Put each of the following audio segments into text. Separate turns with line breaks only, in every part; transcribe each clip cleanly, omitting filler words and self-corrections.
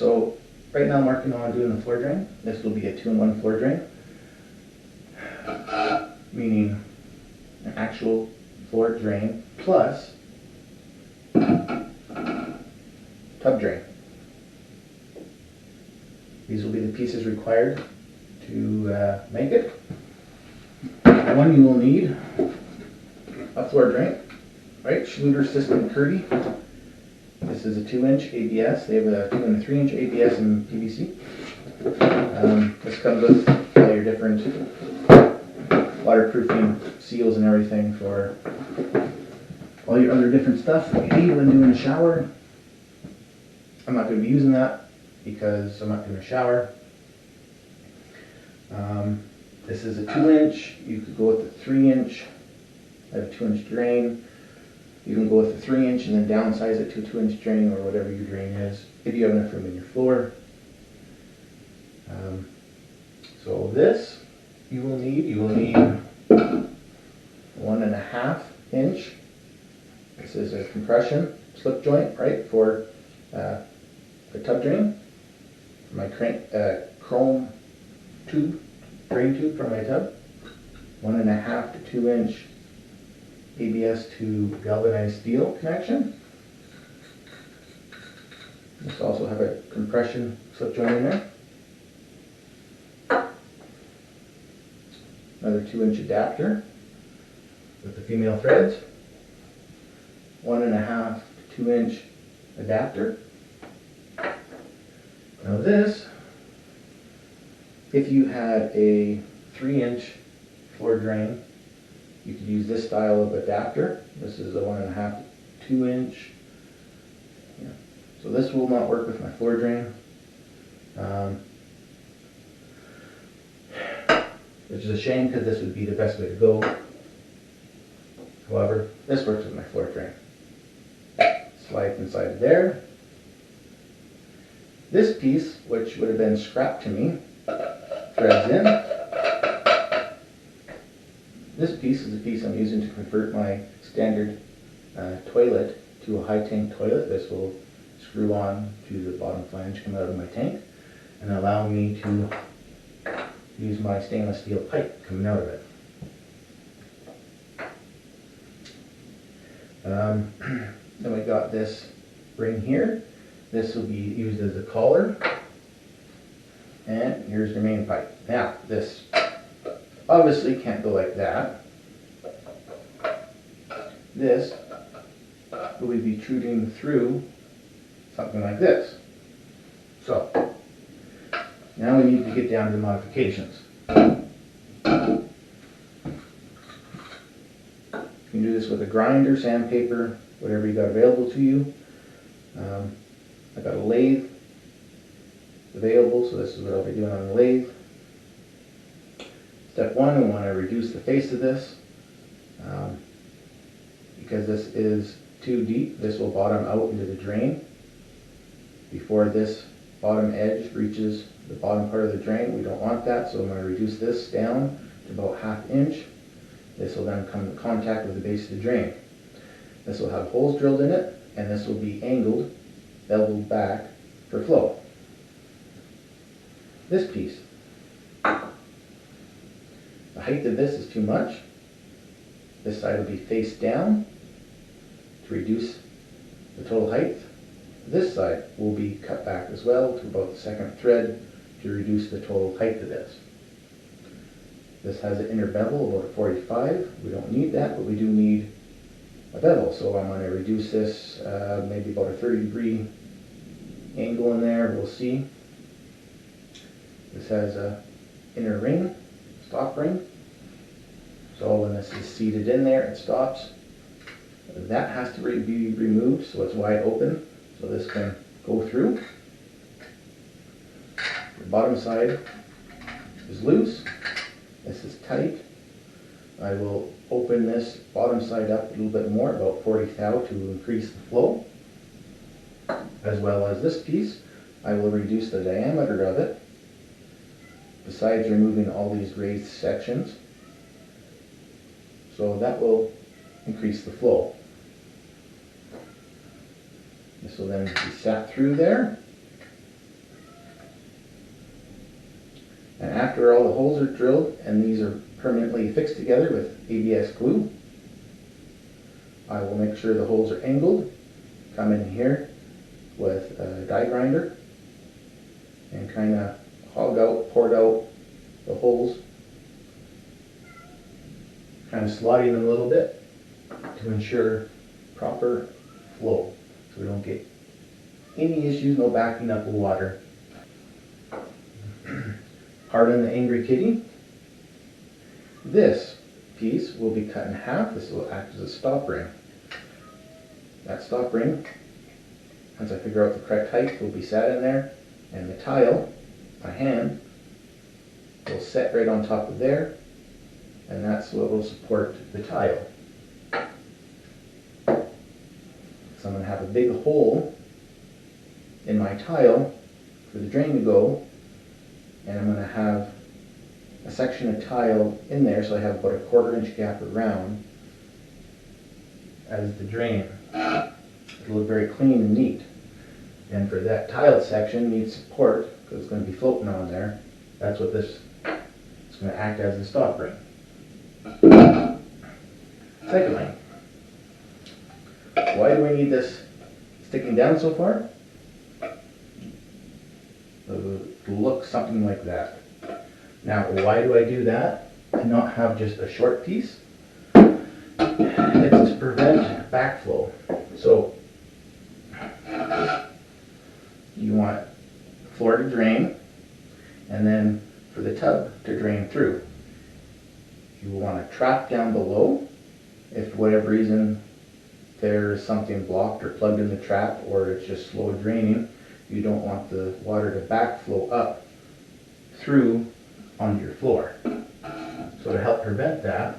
so right now I'm working on doing the floor drain. This will be a 2-in-1 floor drain, meaning an actual floor drain plus tub drain. These will be the pieces required to make it. One, you will need a floor drain, right? Schluter System Kirby. This is a 2-inch ABS. They have a 2 and a 3-inch ABS in PVC. This comes with all your different waterproofing seals and everything for all your other different stuff that you need when doing a shower. I'm not going to be using that because I'm not doing a shower. This is a 2-inch. You could go with a 3-inch. I have a 2-inch drain. You can go with a 3-inch and then downsize it to a 2-inch drain or whatever your drain is, if you have enough room in your floor. So this you will need 1.5 inch. This is a compression slip joint, right, for the tub drain. My chrome tube, drain tube for my tub. 1.5 to 2-inch ABS to galvanized steel connection. This also have a compression slip joint in there. Another 2-inch adapter with the female threads. 1.5 to 2-inch adapter. Now this, if you had a 3-inch floor drain, you could use this style of adapter. This is a 1.5 to 2-inch. Yeah. So this will not work with my floor drain, which is a shame because this would be the best way to go. However, this works with my floor drain. Slide inside there. This piece, which would have been scrapped to me, threads in. This piece is the piece I'm using to convert my standard toilet to a high tank toilet. This will screw on to the bottom flange coming out of my tank and allow me to use my stainless steel pipe coming out of it. Then we got this ring here. This will be used as a collar. And here's the main pipe. Now, this obviously can't go like that. This will be protruding through something like this. So, now we need to get down to the modifications. You can do this with a grinder, sandpaper, whatever you got available to you. I got a lathe available, so this is what I'll be doing on the lathe. Step one, we want to reduce the face of this. Because this is too deep, this will bottom out into the drain. Before this bottom edge reaches the bottom part of the drain, we don't want that, so I'm going to reduce this down to about 1/2 inch. This will then come in contact with the base of the drain. This will have holes drilled in it, and this will be angled, beveled back for flow. This piece, the height of this is too much. This side will be face down to reduce the total height. This side will be cut back as well to about the 2nd thread to reduce the total height of this. This has an inner bevel about a 45. We don't need that, but we do need a bevel. So I'm going to reduce this maybe about a 30-degree angle in there. We'll see. This has a inner ring, stop ring. So when this is seated in there, it stops. That has to be removed so it's wide open, so this can go through. The bottom side is loose. This is tight. I will open this bottom side up a little bit more, about 40 thou, to increase the flow. As well as this piece, I will reduce the diameter of it, besides removing all these raised sections. So that will increase the flow. This will then be sat through there. holes are drilled and these are permanently fixed together with ABS glue. I will make sure the holes are angled, come in here with a die grinder and kind of poured out the holes, kind of slotting them a little bit to ensure proper flow so we don't get any issues, no backing up of water. Pardon the angry kitty. This piece will be cut in half. This will act as a stop ring. That stop ring, once I figure out the correct height, will be set in there, and the tile, my hand, will set right on top of there, and that's what will support the tile. So I'm going to have a big hole in my tile for the drain to go, and I'm going to have a section of tile in there, so I have about a 1/4 inch gap around as the drain. It'll look very clean and neat. And for that tiled section needs support because it's going to be floating on there. That's what this is going to act as the stop ring. Secondly, why do I need this sticking down so far? It'll look something like that. Now, why do I do that and not have just a short piece? It's to prevent backflow. So you want the floor to drain and then for the tub to drain through. You want to trap down below. If for whatever reason there's something blocked or plugged in the trap or it's just slow draining, you don't want the water to backflow up through onto your floor. So to help prevent that,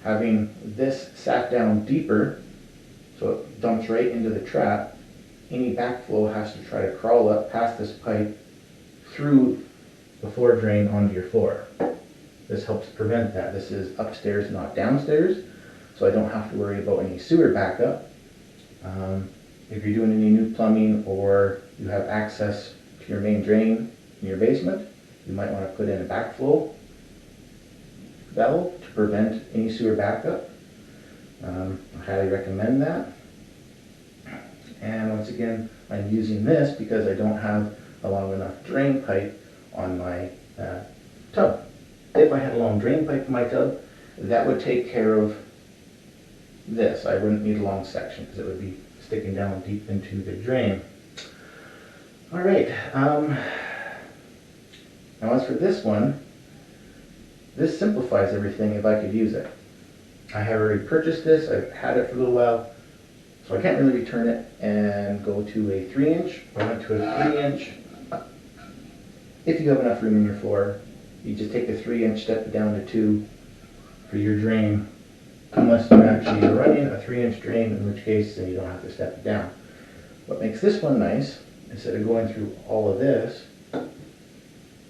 having this sat down deeper so it dumps right into the trap, any backflow has to try to crawl up past this pipe through the floor drain onto your floor. This helps prevent that. This is upstairs, not downstairs, so I don't have to worry about any sewer backup. If you're doing any new plumbing or you have access to your main drain in your basement, you might want to put in a backflow valve to prevent any sewer backup. I highly recommend that. And once again, I'm using this because I don't have a long enough drain pipe on my tub. If I had a long drain pipe in my tub, that would take care of this. I wouldn't need a long section because it would be sticking down deep into the drain. All right. Now as for this one, this simplifies everything if I could use it. I have already purchased this. I've had it for a little while, so I can't really return it and go to a 3-inch. I went to a 3-inch. If you have enough room in your floor, you just take the 3-inch, step it down to 2 for your drain, unless you're actually running a 3-inch drain, in which case then you don't have to step it down. What makes this one nice, instead of going through all of this,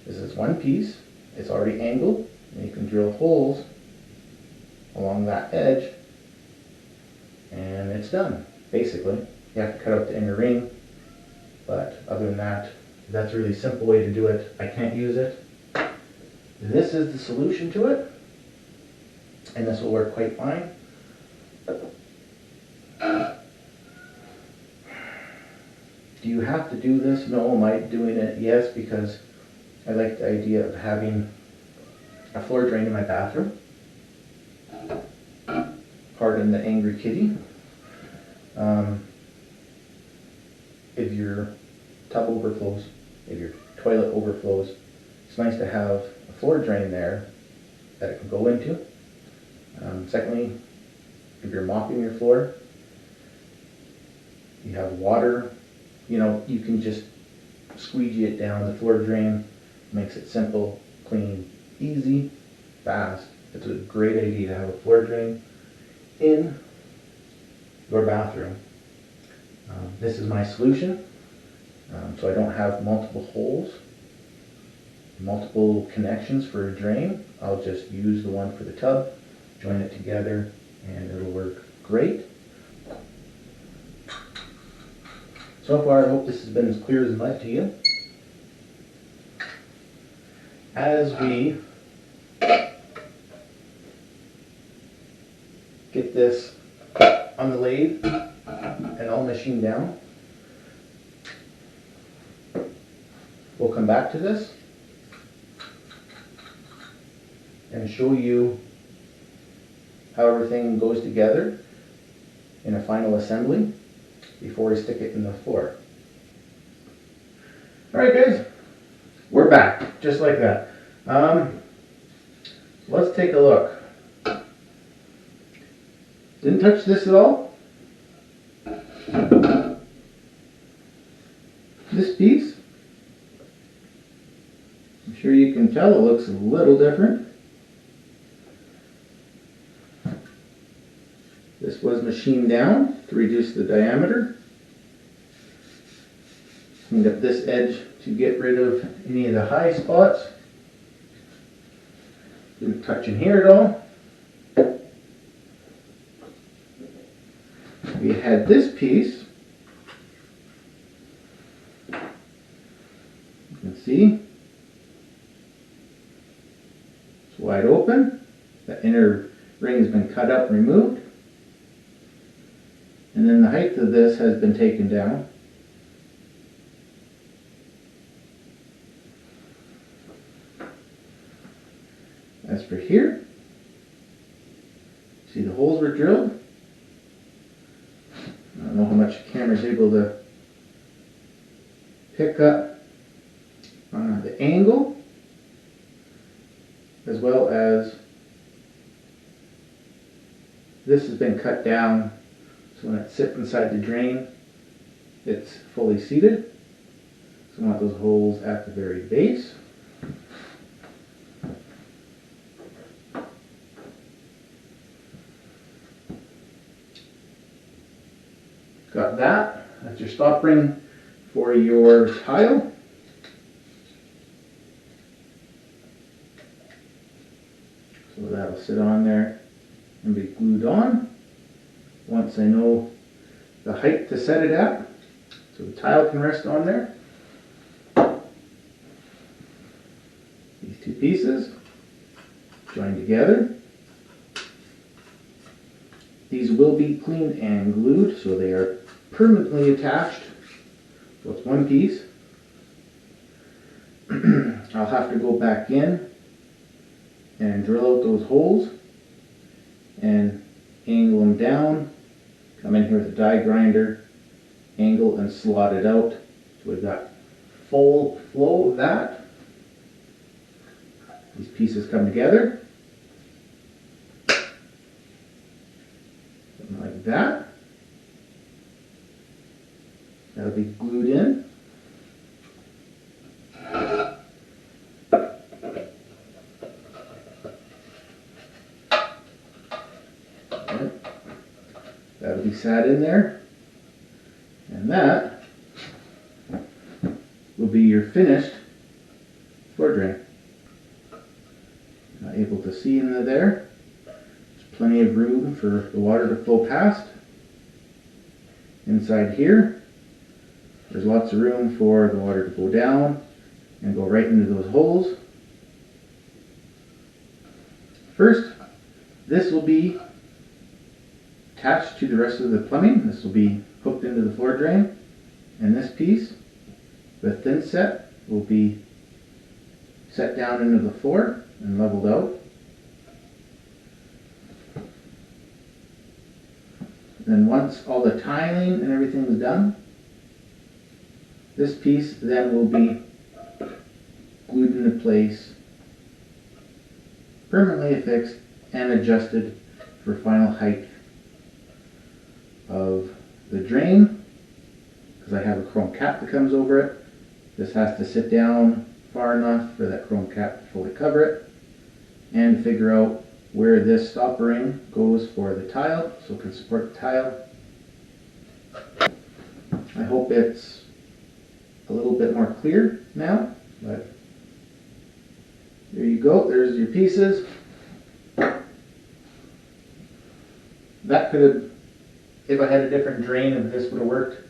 is this one piece. It's already angled, and you can drill holes along that edge, and it's done, basically. You have to cut out the inner ring, but other than that, that's a really simple way to do it. I can't use it. This is the solution to it, and this will work quite fine. Do you have to do this? No. Am I doing it? Yes, because I like the idea of having a floor drain in my bathroom. Pardon the angry kitty. If your tub overflows, if your toilet overflows, it's nice to have a floor drain there that it can go into. Secondly, if you're mopping your floor, you have water, you can just squeegee it down the floor drain. Makes it simple, clean, easy, fast. It's a great idea to have a floor drain in your bathroom. This is my solution, so I don't have multiple holes, multiple connections for a drain. I'll just use the one for the tub, join it together, and it'll work great. So far, I hope this has been as clear as mud to you. as we get this on the lathe and all machined down, we'll come back to this and show you how everything goes together in a final assembly before we stick it in the floor. Alright guys, we're back, just like that. Let's take a look. Didn't touch this at all. This piece, I'm sure you can tell it looks a little different. This was machined down to reduce the diameter. Cleaned up this edge to get rid of any of the high spots. Didn't touch in here at all. We had this piece. You can see it's wide open. The inner ring has been cut out and removed. And then the height of this has been taken down. As for here, see the holes were drilled. I don't know how much the camera is able to pick up the angle, as well as this has been cut down so when it sits inside the drain it's fully seated. So I want those holes at the very base. Got that. That's your stop ring for your tile. So that'll sit on there and be glued on once I know the height to set it at, so the tile can rest on there. These two pieces join together. These will be cleaned and glued so they are permanently attached. So it's one piece. I'll have to go back in and drill out those holes and angle them down, come in here with a die grinder, angle and slot it out. So we've got full flow of that. These pieces come together. Something like that. That'll be glued in. That'll be sat in there, and that will be your finished floor drain. Not able to see into there. There's plenty of room for the water to flow past. Inside here, there's lots of room for the water to go down and go right into those holes. First, this will be attached to the rest of the plumbing. This will be hooked into the floor drain, and this piece, the thin set, will be set down into the floor and leveled out. Then once all the tiling and everything is done, this piece then will be glued into place, permanently affixed and adjusted for final height of the drain. Because I have a chrome cap that comes over it, this has to sit down far enough for that chrome cap to fully cover it, and figure out where this stop ring goes for the tile so it can support the tile. I hope it's a little bit more clear now, but there you go, there's your pieces. That could have, if I had a different drain, if this would have worked.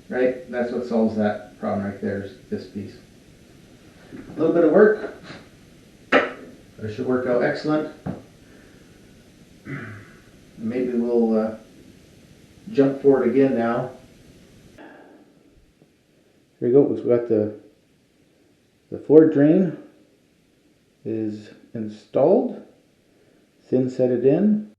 Right? That's what solves that problem right there, is this piece. A little bit of work, but it should work out excellent. Maybe we'll jump for it again now. There you go. We've got the floor drain is installed. Thin set it in.